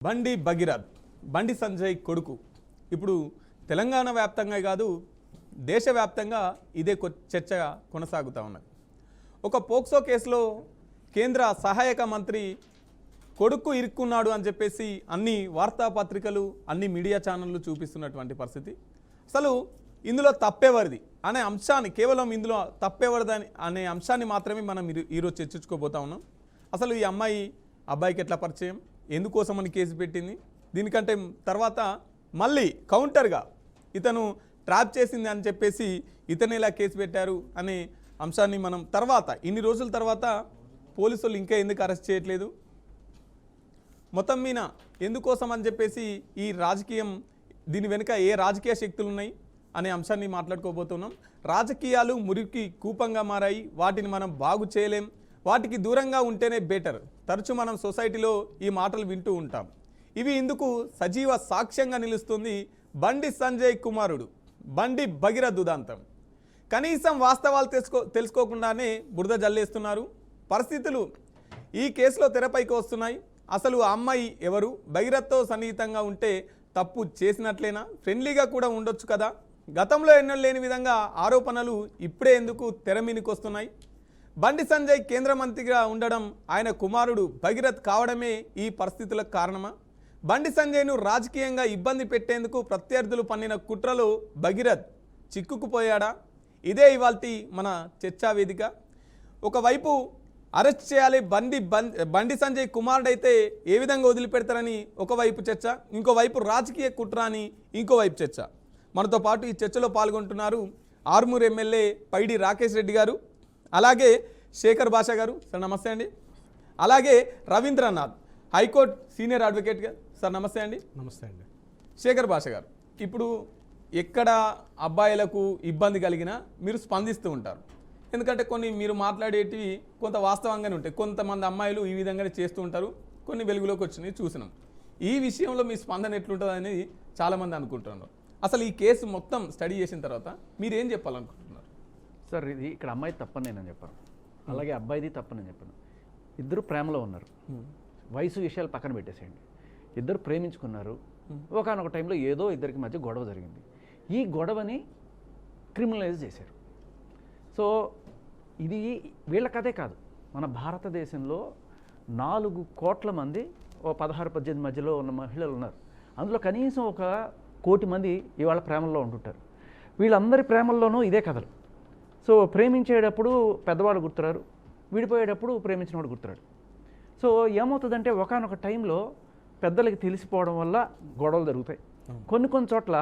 బండి భగీరథ్ బండి సంజయ్ కొడుకు ఇప్పుడు తెలంగాణ వ్యాప్తంగా కాదు దేశవ్యాప్తంగా ఇదే చర్చ కొనసాగుతూ ఉన్నది. ఒక పోక్సో కేసులో కేంద్ర సహాయక మంత్రి కొడుకు ఇరుక్కున్నాడు అని చెప్పేసి అన్ని వార్తాపత్రికలు అన్ని మీడియా ఛానళ్ళు చూపిస్తున్నటువంటి పరిస్థితి. అసలు ఇందులో తప్పేవరిది అనే అంశాన్ని, కేవలం ఇందులో తప్పేవరిదని అనే అంశాన్ని మాత్రమే మనం ఈరోజు చర్చించుకోబోతా ఉన్నాం. అసలు ఈ అమ్మాయి అబ్బాయికి ఎట్లా పరిచయం, ఎందుకోసమని కేసు పెట్టింది, దీనికంటే తర్వాత మళ్ళీ కౌంటర్గా ఇతను ట్రాప్ చేసింది అని చెప్పేసి ఇతను ఇలా కేసు పెట్టారు అనే అంశాన్ని మనం తర్వాత ఇన్ని రోజుల తర్వాత పోలీసులు ఇంకా ఎందుకు అరెస్ట్ చేయట్లేదు, మొత్తం మీద ఎందుకోసం అని చెప్పేసి ఈ రాజకీయం, దీని వెనుక ఏ రాజకీయ శక్తులు ఉన్నాయి అనే అంశాన్ని మాట్లాడుకోబోతున్నాం. రాజకీయాలు మురికి కూపంగా మారాయి, వాటిని మనం బాగు చేయలేం, వాటికి దూరంగా ఉంటేనే బెటర్. తరచూ మనం సొసైటీలో ఈ మాటలు వింటూ ఉంటాం. ఇవి ఇందుకు సజీవ సాక్ష్యంగా నిలుస్తుంది బండి సంజయ్ కుమారుడు బండి భగీరథ్ ఉదంతం. కనీసం వాస్తవాలు తెలుసుకోకుండానే బురద జల్లేస్తున్నారు. పరిస్థితులు ఈ కేసులో తెరపైకి వస్తున్నాయి. అసలు ఆ అమ్మాయి ఎవరు, భగీరథ్తో సన్నిహితంగా ఉంటే తప్పు చేసినట్లేనా, ఫ్రెండ్లీగా కూడా ఉండొచ్చు కదా, గతంలో ఎన్నడూ లేని విధంగా ఆరోపణలు ఇప్పుడే ఎందుకు తెరమీనికి వస్తున్నాయి, బండి సంజయ్ కేంద్ర మంత్రిగా ఉండడం, ఆయన కుమారుడు భగీరథ్ కావడమే ఈ పరిస్థితులకు కారణమా, బండి సంజయ్ను రాజకీయంగా ఇబ్బంది పెట్టేందుకు ప్రత్యర్థులు పన్నిన కుట్రలో భగీరథ్ చిక్కుకుపోయాడా, ఇదే ఇవాల్టి మన చర్చా వేదిక. ఒకవైపు అరెస్ట్ చేయాలి బండి సంజయ్ కుమారుడైతే ఏ విధంగా వదిలిపెడతారని ఒకవైపు చర్చ, ఇంకోవైపు రాజకీయ కుట్ర అని ఇంకోవైపు చర్చ. మనతో పాటు ఈ చర్చలో పాల్గొంటున్నారు ఆర్మూర్ ఎమ్మెల్యే పైడి రాకేష్ రెడ్డి గారు, అలాగే శేఖర్ భాష గారు. సార్ నమస్తే అండి. అలాగే రవీంద్రనాథ్ హైకోర్టు సీనియర్ అడ్వకేట్ గారు. సార్ నమస్తే అండి. నమస్తే అండి. శేఖర్ భాష గారు, ఇప్పుడు ఎక్కడ అబ్బాయిలకు ఇబ్బంది కలిగినా మీరు స్పందిస్తూ ఉంటారు, ఎందుకంటే కొన్ని మీరు మాట్లాడేటివి కొంత వాస్తవంగానే ఉంటాయి. కొంతమంది అమ్మాయిలు ఈ విధంగానే చేస్తూ ఉంటారు, కొన్ని వెలుగులోకి వచ్చినాయి చూసినాం. ఈ విషయంలో మీ స్పందన ఎట్లుంటుంది అనేది చాలామంది అనుకుంటున్నారు. అసలు ఈ కేసు మొత్తం స్టడీ చేసిన తర్వాత మీరు ఏం చెప్పాలనుకుంటున్నారు? సార్, ఇది ఇక్కడ అమ్మాయి తప్పని నేను చెప్పాను, అలాగే అబ్బాయిది తప్పని నేను చెప్పాను. ఇద్దరు ప్రేమలో ఉన్నారు, వయసు విషయాలు పక్కన పెట్టేసేయండి. ఇద్దరు ప్రేమించుకున్నారు, ఒకనొక టైంలో ఏదో ఇద్దరికి మధ్య గొడవ జరిగింది. ఈ గొడవని క్రిమినలైజ్ చేశారు. సో ఇది వీళ్ళ కథే కాదు, మన భారతదేశంలో 4 కోట్ల మంది 16-18 మధ్యలో ఉన్న మహిళలు ఉన్నారు. అందులో కనీసం 1 కోటి మంది ఇవాళ ప్రేమల్లో ఉంటుంటారు. వీళ్ళందరి ప్రేమల్లోనూ ఇదే కథలు. సో ప్రేమించేటప్పుడు పెద్దవాళ్ళు గుర్తురారు, విడిపోయేటప్పుడు ప్రేమించినవాడు గుర్తురాడు. సో ఏమవుతుందంటే ఒకనొక టైంలో పెద్దలకి తెలిసిపోవడం వల్ల గొడవలు జరుగుతాయి. కొన్ని చోట్ల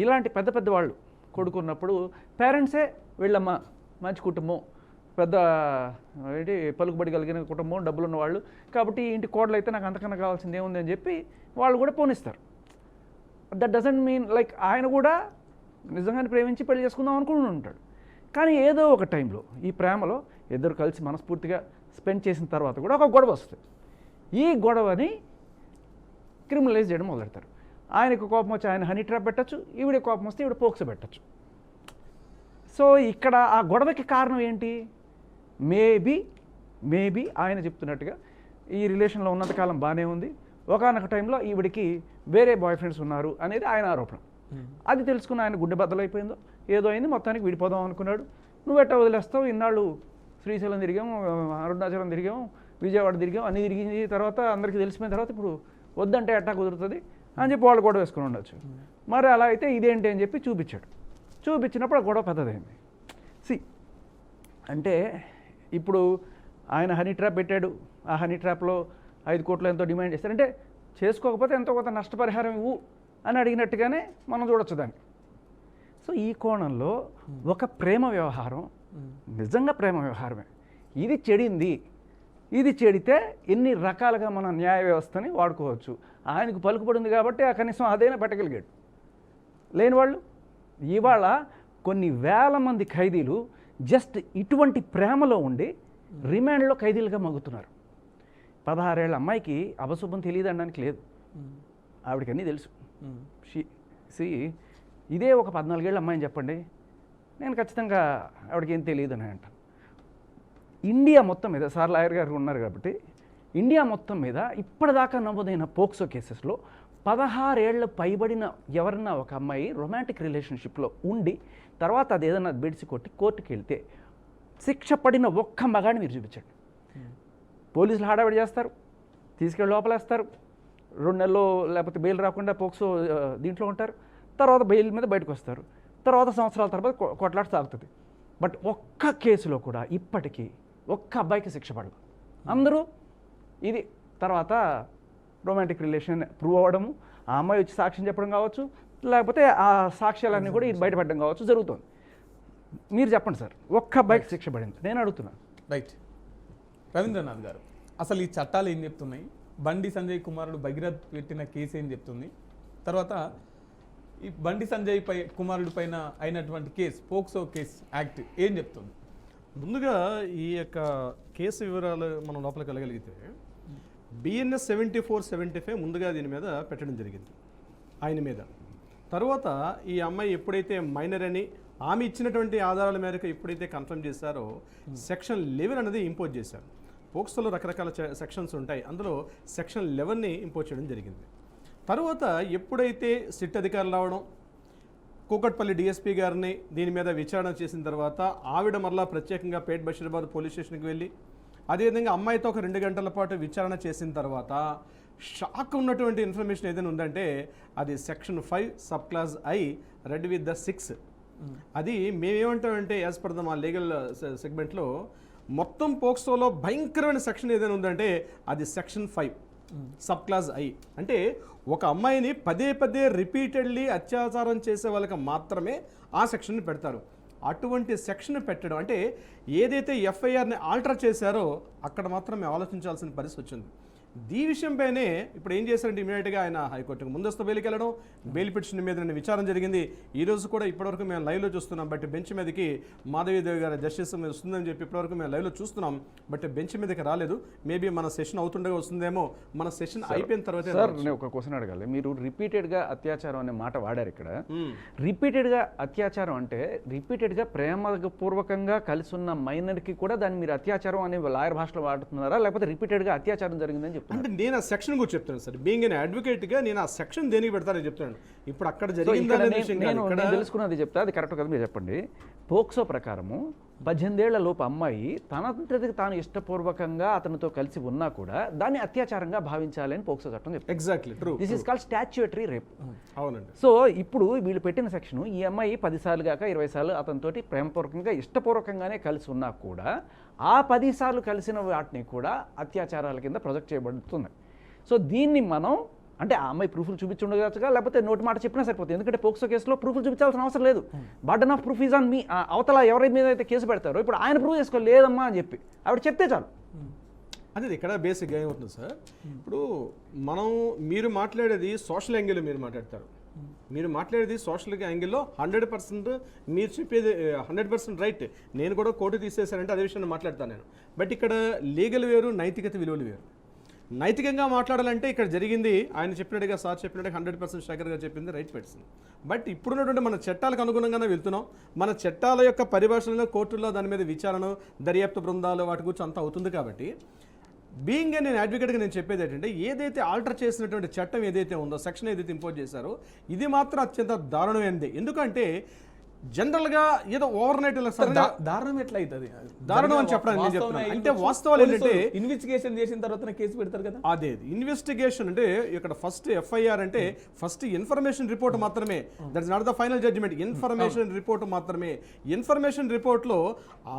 ఇలాంటి పెద్ద వాళ్ళు కొడుకున్నప్పుడు పేరెంట్సే వీళ్ళమ్మ మంచి కుటుంబం, పెద్ద ఏంటి పలుకుబడి కలిగిన కుటుంబం, డబ్బులు ఉన్నవాళ్ళు కాబట్టి ఇంటి కోడలు అయితే నాకు అంతకన్నా కావాల్సింది ఏముంది అని చెప్పి వాళ్ళు కూడా పోనిస్తారు. దట్ డజంట్ మీన్ లైక్ ఆయన కూడా నిజంగానే ప్రేమించి పెళ్లి చేసుకుందాం అనుకుని ఉంటాడు. కానీ ఏదో ఒక టైంలో ఈ ప్రేమలో ఇద్దరు కలిసి మనస్ఫూర్తిగా స్పెండ్ చేసిన తర్వాత కూడా ఒక గొడవ వస్తుంది. ఈ గొడవని క్రిమినలైజ్ చేయడం మొదలెడతారు. ఆయనకు కోపం వచ్చి ఆయన హనీ ట్రాప్ పెట్టచ్చు, ఈవిడ కోపం వస్తే ఈవిడ పోక్సో పెట్టచ్చు. సో ఇక్కడ ఆ గొడవకి కారణం ఏంటి? మేబీ ఆయన చెప్తున్నట్టుగా ఈ రిలేషన్లో ఉన్నంతకాలం బాగానే ఉంది, ఒకనొక టైంలో ఈవిడికి వేరే బాయ్ ఫ్రెండ్స్ ఉన్నారు అనేది ఆయన ఆరోపణ. అది తెలుసుకుని ఆయన గుండె బద్దలైపోయిందో ఏదో అయింది, మొత్తానికి విడిపోదాం అనుకున్నాడు. నువ్వెట్టా వదిలేస్తావు, ఇన్నాళ్ళు శ్రీశైలం తిరిగాము, అరుణాచలం తిరిగాము, విజయవాడ తిరిగాము, అన్నీ తిరిగింది తర్వాత అందరికీ తెలిసిపోయిన తర్వాత ఇప్పుడు వద్దంటే ఎట్టా కుదురుతుంది అని చెప్పి వాళ్ళు గొడవ వేసుకుని ఉండొచ్చు. మరి అలా అయితే ఇదేంటి అని చెప్పి చూపించాడు. చూపించినప్పుడు ఆ గొడవ పెద్దదైంది. అంటే ఇప్పుడు ఆయన హనీ ట్రాప్ పెట్టాడు, ఆ హనీ ట్రాప్లో 5 కోట్లు ఎంతో డిమాండ్ చేస్తారు. అంటే చేసుకోకపోతే ఎంతో కొంత నష్టపరిహారం ఇవ్వు అని అడిగినట్టుగానే మనం చూడొచ్చు దాన్ని. సో ఈ కోణంలో ఒక ప్రేమ వ్యవహారం నిజంగా ప్రేమ వ్యవహారమే, ఇది చెడింది. ఇది చెడితే ఎన్ని రకాలుగా మన న్యాయ వ్యవస్థని వాడుకోవచ్చు. ఆయనకు పలుకుపడింది కాబట్టి ఆ కనీసం అదైనా పెట్టగలిగాడు. లేని వాళ్ళు ఇవాళ కొన్ని వేల మంది ఖైదీలు జస్ట్ ఇటువంటి ప్రేమలో ఉండి రిమాండ్లో ఖైదీలుగా మగ్గుతున్నారు. 16 ఏళ్ల అమ్మాయికి అపశుభం తెలియదు అనడానికి లేదు, ఆవిడకి అన్నీ తెలుసు. ఇదే ఒక 14 ఏళ్ళ అమ్మాయిని చెప్పండి, నేను ఖచ్చితంగా ఆవిడకి ఏం తెలియదు అని అంటాను. ఇండియా మొత్తం మీద సార్ లాయర్ గారు ఉన్నారు కాబట్టి ఇండియా మొత్తం మీద ఇప్పటిదాకా నమోదైన పోక్సో కేసెస్లో 16 ఏళ్ల పైబడిన ఎవరన్నా ఒక అమ్మాయి రొమాంటిక్ రిలేషన్షిప్లో ఉండి తర్వాత అది ఏదైనా బెడిసి కొట్టి కోర్టుకి వెళ్తే శిక్ష పడిన ఒక్క మగాడిని మీరు చూపించండి. పోలీసులు హడావిడి చేస్తారు, తీసుకెళ్ళి లోపలేస్తారు, 2 నెలలు లేకపోతే బెయిల్ రాకుండా పోక్సో దీంట్లో ఉంటారు, తర్వాత బెయిల్ మీద బయటకు వస్తారు, తర్వాత సంవత్సరాల తర్వాత కొట్లాట సాగుతుంది. బట్ ఒక్క కేసులో కూడా ఇప్పటికీ ఒక్క అబ్బాయికి శిక్ష పడదు. అందరూ ఇది తర్వాత రొమాంటిక్ రిలేషన్ ప్రూవ్ అవ్వడము, ఆ అమ్మాయి వచ్చి సాక్ష్యం చెప్పడం కావచ్చు, లేకపోతే ఆ సాక్ష్యాలన్నీ కూడా ఇది బయటపడడం కావచ్చు జరుగుతుంది. మీరు చెప్పండి సార్, ఒక్క అబ్బాయికి శిక్ష పడింది నేను అడుగుతున్నాను. రైట్. రవీంద్రనాథ్ గారు, అసలు ఈ చట్టాలు ఏం చెప్తున్నాయి? బండి సంజయ్ కుమారుడు భగీరథ్ పెట్టిన కేసు ఏం చెప్తుంది? తర్వాత ఈ బండి సంజయ్ కుమారుడి పైన అయినటువంటి కేసు పోక్సో కేసు యాక్ట్ ఏం చెప్తుంది? ముందుగా ఈ యొక్క కేసు వివరాలు మనం లోపలికి వెళ్ళగలిగితే బిఎన్ఎస్ 7475 ముందుగా దీని మీద పెట్టడం జరిగింది ఆయన మీద. తర్వాత ఈ అమ్మాయి ఎప్పుడైతే మైనర్ అని ఆమె ఇచ్చినటువంటి ఆధారాల మేరకు ఎప్పుడైతే కన్ఫర్మ్ చేశారో సెక్షన్ 11 అనేది ఇంపోజ్ చేశారు. పోక్సోలో రకరకాల సెక్షన్స్ ఉంటాయి, అందులో సెక్షన్ 11ని ఇంపోజ్ చేయడం జరిగింది. తర్వాత ఎప్పుడైతే సిట్ అధికారులు రావడం, కూకట్పల్లి డిఎస్పీ గారిని దీని మీద విచారణ చేసిన తర్వాత ఆవిడ మరలా ప్రత్యేకంగా పేట్ బషీరాబాద్ పోలీస్ స్టేషన్కి వెళ్ళి అదేవిధంగా అమ్మాయితో ఒక 2 గంటల పాటు విచారణ చేసిన తర్వాత షాక్ ఉన్నటువంటి ఇన్ఫర్మేషన్ ఏదైనా ఉందంటే అది section 5 sub class I read with the 6. అది మేమేమంటామంటే యాజ్ పర్ ద మా లీగల్ సెగ్మెంట్లో మొత్తం పోక్సోలో భయంకరమైన సెక్షన్ ఏదైనా ఉందంటే అది సెక్షన్ 5 సబ్ క్లాస్ ఐ. అంటే ఒక అమ్మాయిని పదే పదే రిపీటెడ్లీ అత్యాచారం చేసే వాళ్ళకి మాత్రమే ఆ సెక్షన్ని పెడతారు. అటువంటి సెక్షన్ పెట్టడం అంటే ఏదైతే ఎఫ్ఐఆర్ని ఆల్టర్ చేశారో అక్కడ మాత్రమే ఆలోచించాల్సిన పరిస్థితి వచ్చింది. ఈ విషయంపైనే ఇప్పుడు ఏం చేశారంటే ఇమీడియట్గా ఆయన హైకోర్టుకు ముందస్తు బెయిల్కి వెళ్ళడం, బెయిల్ పిటిషన్ మీద విచారణ జరిగింది. ఈ రోజు కూడా ఇప్పటివరకు మేము లైవ్లో చూస్తున్నాం. బట్ బెంచ్ మీదకి మాధవీదేవి గారి జస్టిస్ మీద వస్తుందని చెప్పి ఇప్పటివరకు మేము లైవ్లో చూస్తున్నాం. బట్ బెంచ్ మీదకి రాలేదు. మేబీ మన సెషన్ అవుతుండగా వస్తుందేమో, మన సెషన్ అయిపోయిన తర్వాత. సార్ నేను ఒక క్వశ్చన్ అడగాలి. మీరు రిపీటెడ్గా అత్యాచారం అనే మాట వాడారు ఇక్కడ. రిపీటెడ్గా అత్యాచారం అంటే రిపీటెడ్గా ప్రేమపూర్వకంగా కలిసి ఉన్న మైనర్కి కూడా దాన్ని మీరు అత్యాచారం అనే లాయర్ భాషలో వాడుతున్నారా, లేకపోతే రిపీటెడ్గా అత్యాచారం జరిగిందని అంటే నేను ఆ సెక్షన్ కూడా చెప్తాను సార్. బీయింగ్ ఎన్ అడ్వకేట్ గా నేను ఆ సెక్షన్ దేనికి పెడతానని చెప్తాను. ఇప్పుడు అక్కడ నేను తెలుసుకున్నది చెప్తా, అది కరెక్ట్ కదా మీరు చెప్పండి. పోక్సో ప్రకారము 18 ఏళ్ల లోపు అమ్మాయి తనంతటికి తాను ఇష్టపూర్వకంగా అతనితో కలిసి ఉన్నా కూడా దాన్ని అత్యాచారంగా భావించాలి అని పోక్సో చట్టం చెప్తారు. Exactly true. This is called statutory rape. అవునండి. సో ఇప్పుడు వీళ్ళు పెట్టిన సెక్షన్ ఈ అమ్మాయి 10 సార్లు కాక 20 సార్లు అతనితోటి ప్రేమపూర్వకంగా ఇష్టపూర్వకంగానే కలిసి ఉన్నా కూడా ఆ 10 సార్లు కలిసిన వాటిని కూడా అత్యాచారాల కింద ప్రొజెక్ట్ చేయబడుతున్నాయి. సో దీన్ని మనం అంటే ఆ అమ్మాయి ప్రూఫ్లు చూపించుండగా లేకపోతే నోటి మాట చెప్పినా సరిపోతుంది. ఎందుకంటే పోక్సో కేసులో ప్రూఫ్లు చూపించాల్సిన అవసరం లేదు. Burden of proof is on me. అవతల ఎవరి మీద అయితే కేసు పెడతారో ఇప్పుడు ఆయన ప్రూవ్ చేసుకోలేదమ్మా అని చెప్పి ఆవిడ చెప్తే చాలు. అదే ఇక్కడ బేసిక్గా ఏమవుతుంది సార్, ఇప్పుడు మీరు మాట్లాడేది సోషల్ యాంగిల్ మీరు మాట్లాడతారు. మీరు మాట్లాడేది సోషల్ యాంగిల్లో 100% మీరు చెప్పేది 100% రైట్. నేను కూడా కోర్టు తీసేశానంటే అదే విషయాన్ని మాట్లాడతాను నేను. బట్ ఇక్కడ లీగల్ వేరు, నైతికత విలువలు వేరు. నైతికంగా మాట్లాడాలంటే ఇక్కడ జరిగింది ఆయన చెప్పినట్టుగా, సార్ చెప్పినట్టుగా 100% శేఖర్ గారు చెప్పింది రైట్ పెట్సింది. బట్ ఇప్పుడున్నటువంటి మన చట్టాలకు అనుగుణంగానే వెళ్తున్నాం. మన చట్టాల యొక్క పరిభాషలో కోర్టుల్లో దాని మీద విచారణ, దర్యాప్తు బృందాలు వాటి గురించి అంతా అవుతుంది. కాబట్టి బీయింగ్ నేను అడ్వకేట్గా నేను చెప్పేది ఏంటంటే ఏదైతే ఆల్టర్ చేసినటువంటి చట్టం ఏదైతే ఉందో, సెక్షన్ ఏదైతే ఇంపోజ్ చేశారో ఇది మాత్రం అత్యంత దారుణమైనది. ఎందుకంటే జనరల్గా ఏదో ఓవర్ నైట్ దారుణం ఎట్లా అవుతుంది? దారుణం అని చెప్పడానికి నేను చెప్తున్నాను. అంటే వాస్తవాలు ఏంటంటే ఇన్వెస్టిగేషన్ చేసిన తర్వాత కేసు పెడతారు కదా. అదే ఇన్వెస్టిగేషన్ అంటే ఇక్కడ ఫస్ట్ ఎఫ్ఐఆర్ అంటే ఫస్ట్ ఇన్ఫర్మేషన్ రిపోర్ట్ మాత్రమే. That is not the final judgement. Information report మాత్రమే. ఇన్ఫర్మేషన్ రిపోర్ట్లో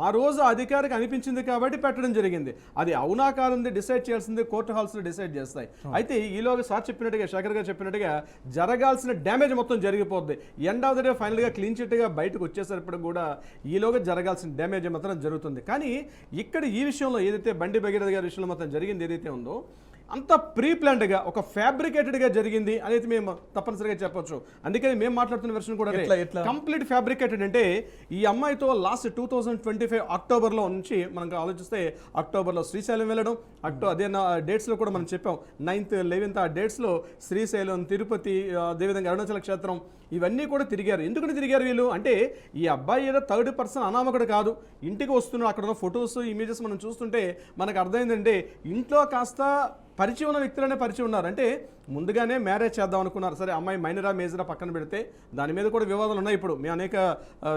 ఆ రోజు అధికారికి అనిపించింది కాబట్టి పెట్టడం జరిగింది. అది అవునా కాదంది డిసైడ్ చేయాల్సింది కోర్టు హాల్స్లో డిసైడ్ చేస్తాయి. అయితే ఈలోగా సార్ చెప్పినట్టుగా, శేఖర్ గారు చెప్పినట్టుగా జరగాల్సిన డ్యామేజ్ మొత్తం జరిగిపోద్ది. ఎండ్ ఆఫ్ ద డే ఫైనల్గా క్లీన్ చిట్గా బయటకు వచ్చేసరికి కూడా ఈలోగా జరగాల్సిన డ్యామేజ్ మాత్రం జరుగుతుంది. కానీ ఇక్కడ ఈ విషయంలో ఏదైతే బండి భగీరథ గారి విషయంలో మాత్రం జరిగింది ఏదైతే ఉందో, అంత ప్రీ ప్లాన్డ్గా ఒక ఫ్యాబ్రికేటెడ్గా జరిగింది అనేది మేము తప్పనిసరిగా చెప్పొచ్చు. అందుకని మేము మాట్లాడుతున్న వెర్షన్ కూడా ఎట్లా? Complete fabricated. అంటే ఈ అమ్మాయితో లాస్ట్ 2025 అక్టోబర్లో నుంచి మనం ఆలోచిస్తే అక్టోబర్లో శ్రీశైలం వెళ్ళడం, అదే డేట్స్లో కూడా మనం చెప్పాం 9th 11th ఆ డేట్స్లో శ్రీశైలం, తిరుపతి, అదేవిధంగా అరుణాచల క్షేత్రం ఇవన్నీ కూడా తిరిగారు. ఎందుకని తిరిగారు వీళ్ళు అంటే ఈ అబ్బాయి ఏదో థర్డ్ పర్సన్ అనామకుడు కాదు, ఇంటికి వస్తున్నాడు. అక్కడ ఉన్న ఫొటోస్ ఇమేజెస్ మనం చూస్తుంటే మనకు అర్థమైందంటే ఇంట్లో కాస్త పరిచయం ఉన్న వ్యక్తులనే పరిచయం ఉన్నారు. అంటే ముందుగానే మ్యారేజ్ చేద్దాం అనుకున్నారు. సరే అమ్మాయి మైనరా మేజరా పక్కన పెడితే దాని మీద కూడా వివాదాలు ఉన్నాయి. ఇప్పుడు మేము అనేక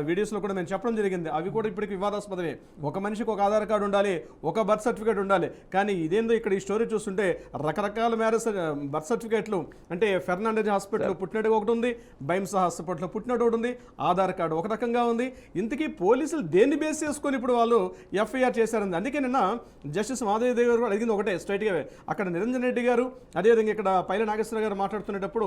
వీడియోస్లో కూడా మేము చెప్పడం జరిగింది, అవి కూడా ఇప్పటికి వివాదాస్పదమే. ఒక మనిషికి ఒక ఆధార్ కార్డు ఉండాలి, ఒక బర్త్ సర్టిఫికేట్ ఉండాలి. కానీ ఇదేందో ఇక్కడ ఈ స్టోరీ చూస్తుంటే రకరకాల మ్యారేజ్ బర్త్ సర్టిఫికేట్లు అంటే ఫెర్నాండెజ్ హాస్పిటల్ పుట్టినట్టు ఒకటి ఉంది, బైమ్సా హాస్పిటల్లో పుట్టినట్టు ఒకటి ఉంది, ఆధార్ కార్డు ఒక రకంగా ఉంది. ఇంతకీ పోలీసులు దేన్ని బేస్ చేసుకొని ఇప్పుడు వాళ్ళు ఎఫ్ఐఆర్ చేశారంది. అందుకే నిన్న జస్టిస్ మాధవి దేవి గారు అడిగింది ఒకటే స్ట్రైట్గా. అక్కడ నిరంజన్ రెడ్డి గారు అదేవిధంగా ఇక్కడ పైల నాగేశ్వర గారు మాట్లాడుతున్నప్పుడు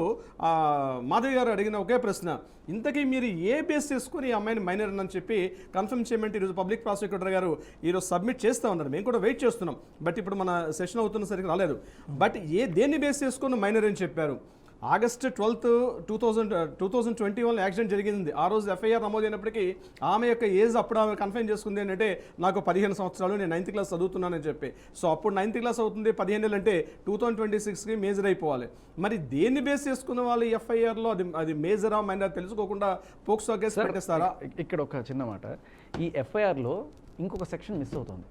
మాధవి గారు అడిగిన ఒకే ప్రశ్న, ఇంతకీ మీరు ఏ బేస్ చేసుకుని ఈ అమ్మాయిని మైనర్ అని చెప్పి కన్ఫర్మ్ చేయమంటే ఈరోజు పబ్లిక్ ప్రాసిక్యూటర్ గారు ఈరోజు సబ్మిట్ చేస్తూ ఉన్నారు. మేము కూడా వెయిట్ చేస్తున్నాం. బట్ ఇప్పుడు మన సెషన్ అవుతున్న సరికి రాలేదు. బట్ దేన్ని బేస్ చేసుకుని మైనర్ అని చెప్పారు. ఆగస్టు 12th 2021 యాక్సిడెంట్ జరిగింది. ఆ రోజు ఎఫ్ఐఆర్ నమోదైనప్పటికీ ఆమె యొక్క ఏజ్ అప్పుడు ఆమె కన్ఫైన్ చేసుకుంది ఏంటంటే నాకు 15 సంవత్సరాలు, నేను 9th క్లాస్ చదువుతున్నానని చెప్పి. సో అప్పుడు 9th క్లాస్ అవుతుంది, 15 ఏళ్ళు అంటే 2026కి మేజర్ అయిపోవాలి. మరి దేన్ని బేస్ చేసుకున్న వాళ్ళు ఎఫ్ఐఆర్లో అది మేజరా మైనర్ తెలుసుకోకుండా పోక్సో కేసు పెట్టేస్తారా? ఇక్కడ ఒక చిన్న మాట, ఈ ఎఫ్ఐఆర్లో ఇంకొక సెక్షన్ మిస్ అవుతుంది.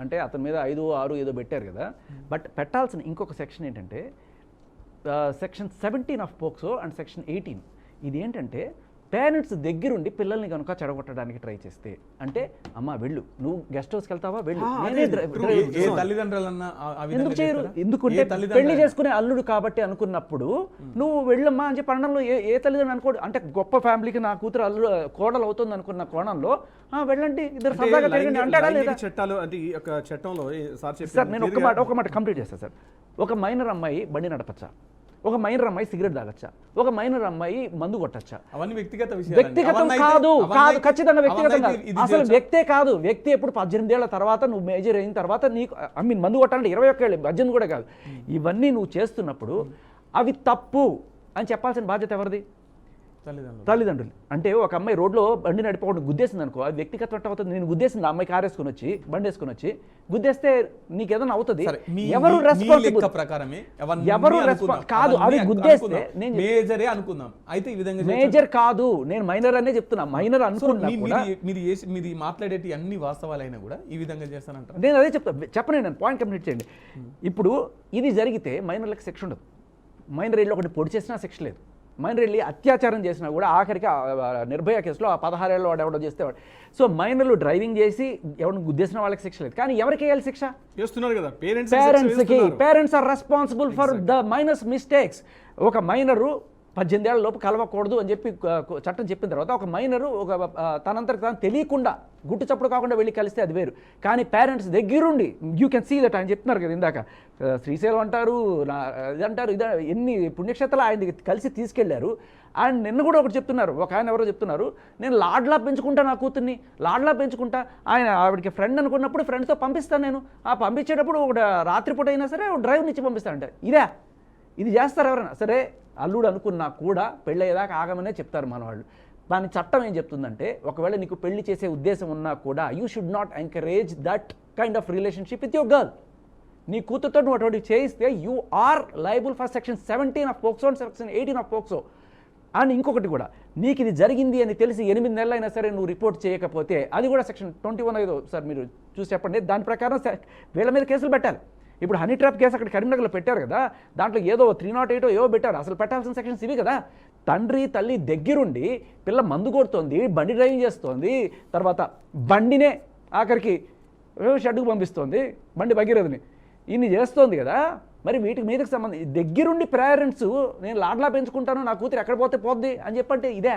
అంటే అతని మీద 5, 6 ఏదో పెట్టారు కదా, బట్ పెట్టాల్సిన ఇంకొక సెక్షన్ ఏంటంటే section 17 of POCSO and section 18. ఇది ఏంటంటే పేరెంట్స్ దగ్గరుండి పిల్లల్ని కనుక చెడగొట్టడానికి ట్రై చేస్తే, అంటే అమ్మ వెళ్ళు, నువ్వు గెస్ట్ హౌస్కి వెళ్తావా వెళ్ళు, ఎందుకు చేయరు? ఎందుకంటే పెళ్లి చేసుకునే అల్లుడు కాబట్టి అనుకున్నప్పుడు నువ్వు వెళ్ళమ్మా అని చెప్పి అనడంలో ఏ తల్లిదండ్రులు అనుకోడు. అంటే గొప్ప ఫ్యామిలీకి నా కూతురు అల్లుడు కోడలు అవుతుంది అనుకున్న కోణంలో వెళ్ళండి, ఇద్దరు సరదాగా తిరగండి అంటాడా లేదా? చట్టాలు అంటే ఈ యొక్క చట్టంలో సార్ నేను ఒక మాట కంప్లీట్ చేస్తాను సార్. ఒక మైనర్ అమ్మాయి బండి నడపచ్చా? ఒక మైనర్ అమ్మాయి సిగరెట్ తాగచ్చా? ఒక మైనర్ అమ్మాయి మందు కొట్టచ్చా? అవన్నీ వ్యక్తిగతం కాదు, ఖచ్చితంగా వ్యక్తిగతం కాదు. అసలు వ్యక్తే కాదు. వ్యక్తి ఎప్పుడు 18 ఏళ్ల తర్వాత నువ్వు మేజర్ అయిన తర్వాత నీకు మందు కొట్టాలంటే 21 ఏళ్ళు, 18 కూడా కాదు. ఇవన్నీ నువ్వు చేస్తున్నప్పుడు అవి తప్పు అని చెప్పాల్సిన బాధ్యత ఎవరిది? తల్లిదండ్రులు. అంటే ఒక అమ్మాయి రోడ్లో బండి నడిపోకుండా గుద్దేసింది అనుకో, అది వ్యక్తిగతం అవుతుంది. నేను గుద్దేసింది, ఆ అమ్మాయి కారు వేసుకుని వచ్చి బండి వేసుకుని వచ్చి గుద్దేస్తే నీకు ఏదైనా అవుతుంది. ఎవరు రెస్పాన్సిబుల్ కాదు, అవి గుద్దేస్తే మేజరే అనుకుందాం. అయితే ఈ విధంగా మేజర్ కాదు, నేను మైనర్ అనే చెప్తున్నా. మైనర్ అనుకున్నా మీరు మాట్లాడేటి అన్ని వాస్తవాలైనా కూడా ఈ విధంగా చేస్తానంటారు. నేను అదే చెప్పను, నేను పాయింట్ కంప్లీట్ చేయండి. ఇప్పుడు ఇది జరిగితే మైనర్లకు శిక్ష ఉండదు. మైనర్ ఏళ్ళు ఒకటి పొడి చేసినా శిక్ష లేదు. మైనర్ వెళ్ళి అత్యాచారం చేసినా కూడా ఆఖరికి నిర్భయ కేసులో 16 ఏళ్ళ వాడు ఎవడో చేస్తేవాడు. సో మైనర్లు డ్రైవింగ్ చేసి ఎవరిని గుద్దేసిన వాళ్ళకి శిక్ష లేదు. కానీ ఎవరికి వేయాలి శిక్ష? Parents are responsible for the minors mistakes. ఒక మైనరు 18 ఏళ్ల లోపు కలవకూడదు అని చెప్పి చట్టం చెప్పిన తర్వాత ఒక మైనరు ఒక తనంతకు తాను తెలియకుండా గుట్టు చప్పుడు కాకుండా వెళ్ళి కలిస్తే అది వేరు. కానీ పేరెంట్స్ దగ్గరుండి యూ కెన్ సీ దట్. ఆయన చెప్తున్నారు కదా ఇందాక, శ్రీశైలం అంటారు, ఇదంటారు, ఎన్ని పుణ్యక్షేత్రాలు ఆయన కలిసి తీసుకెళ్లారు. అండ్ నిన్న కూడా ఒకటి చెప్తున్నారు, ఒక ఆయన ఎవరో చెప్తున్నారు, నేను లాడ్లా పెంచుకుంటా నా కూతుర్ని, లాడ్లా పెంచుకుంటా. ఆయన ఆవిడకి ఫ్రెండ్ అనుకున్నప్పుడు ఫ్రెండ్తో పంపిస్తాను నేను. ఆ పంపించేటప్పుడు ఒక రాత్రిపూట అయినా సరే డ్రైవర్ నుంచి పంపిస్తానంటే ఇది చేస్తారు ఎవరైనా సరే. అల్లుడు అనుకున్నా కూడా పెళ్ళయ్యేదాకా ఆగమనే చెప్తారు మన వాళ్ళు. దాని చట్టం ఏం చెప్తుందంటే, ఒకవేళ నీకు పెళ్లి చేసే ఉద్దేశం ఉన్నా కూడా you should not encourage that kind of relationship with your girl. నీ కూతురుతో నువ్వు అటువంటి చేయిస్తే you are liable for section 17 of POCSO and section 18 of POCSO. And ఇంకొకటి కూడా, నీకు ఇది జరిగింది అని తెలిసి 8 నెలలైనా సరే నువ్వు రిపోర్ట్ చేయకపోతే అది కూడా సెక్షన్ 21 ఏదో సార్ మీరు చూసి చెప్పండి, దాని ప్రకారం వీళ్ళ మీద కేసులు పెట్టాలి. ఇప్పుడు హనీ ట్రాప్ కేసు అక్కడ కరీంనగర్లో పెట్టారు కదా, దాంట్లో ఏదో 308 ఏవో పెట్టారు. అసలు పెట్టాల్సిన సెక్షన్స్ ఇవి కదా. తండ్రి తల్లి దగ్గరుండి పిల్ల మందు కొడుతోంది, బండి డ్రైవింగ్ చేస్తోంది, తర్వాత బండినే ఆఖరికి షెడ్డుకు పంపిస్తోంది, బండి భగీరథని ఇన్ని చేస్తోంది కదా. మరి వీటికి మీదకి సంబంధించి దగ్గరుండి పేరెంట్స్ నేను లాడ్లా పెంచుకుంటాను, నా కూతురు ఎక్కడ పోతే పోద్ది అని చెప్పంటే ఇదే.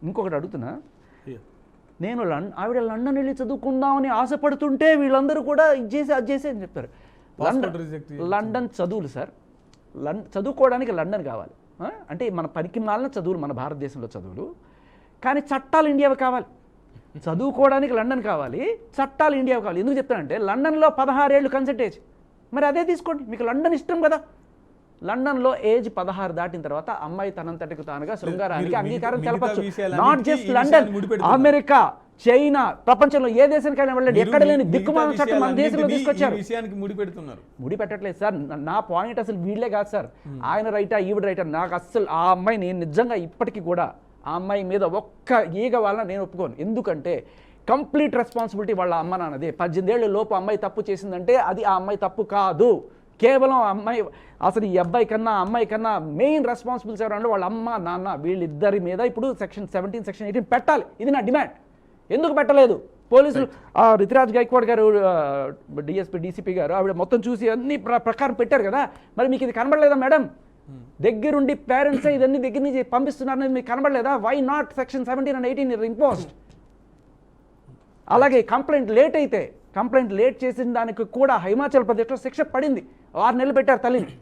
ఇంకొకటి అడుగుతున్నా, నేను ఆవిడ లండన్ వెళ్ళి చదువుకుందామని ఆశపడుతుంటే వీళ్ళందరూ కూడా ఇది చేసి అది చేసి అని చెప్తారు. లండన్ చదువులు సార్, చదువుకోవడానికి లండన్ కావాలి. అంటే మన పనికి మాలిన చదువులు మన భారతదేశంలో చదువులు, కానీ చట్టాలు ఇండియావి కావాలి. చదువుకోవడానికి లండన్ కావాలి, చట్టాలు ఇండియావి కావాలి. ఎందుకు చెప్తానంటే లండన్లో 16 ఏళ్ళు కన్సెంట్ ఏజ్, మరి అదే తీసుకోండి, మీకు లండన్ ఇష్టం కదా. లండన్లో ఏజ్ 16 దాటిన తర్వాత అమ్మాయి తనంతటికి తానుగా శృంగారానికి మీరు అంగీకారం మిగతా తెలపచ్చు. విషయాలన్నిటికీ నాట్ జస్ట్ ఈ లండన్, విషయాన్ని ముడిపెడుతున్నారు. అమెరికా, చైనా, ప్రపంచంలో ఏ దేశానికైనా వెళ్ళండి, ఎక్కడ లేని దిక్కుమాల చట్టం మన దేశంలో తీసుకొచ్చారు. విషయానికి ముడి పెడుతున్నారు. ముడి పెట్టట్లేదు సార్. నా పాయింట్ అసలు వీళ్ళే కాదు సార్, ఆయన రైటా ఈవిడ రైటా నాకు అస్సలు ఆ అమ్మాయి, నేను నిజంగా ఇప్పటికీ కూడా ఆ అమ్మాయి మీద ఒక్క ఈగ వలన నేను ఒప్పుకోను. ఎందుకంటే కంప్లీట్ రెస్పాన్సిబిలిటీ వాళ్ళ అమ్మ నాన్నదే. 18 ఏళ్ళ లోపు అమ్మాయి తప్పు చేసిందంటే అది ఆ అమ్మాయి తప్పు కాదు, కేవలం అమ్మాయి. అసలు ఈ అబ్బాయి కన్నా అమ్మాయి కన్నా మెయిన్ రెస్పాన్సిబిలిటీ ఎవరంటే వాళ్ళ అమ్మ నాన్న, వీళ్ళిద్దరి మీద ఇప్పుడు సెక్షన్ 17 సెక్షన్ 18 పెట్టాలి. ఇది నా డిమాండ్. ఎందుకు పెట్టలేదు పోలీసులు? రితిరాజ్ గైక్వాడ్ గారు, డీసీపీ గారు ఆవిడ మొత్తం చూసి అన్ని ప్రకారం పెట్టారు కదా, మరి మీకు ఇది కనబడలేదా మేడం? దగ్గరుండి పేరెంట్స్ ఇదన్నీ దగ్గర నుంచి పంపిస్తున్నారనేది మీకు కనబడలేదా? Why not section 17 and 18 imposed? అలాగే కంప్లైంట్ లేట్ చేసిన దానికి కూడా హిమాచల్ ప్రదేశ్లో శిక్ష పడింది, 6 నెలలు పెట్టారు తల్లిని.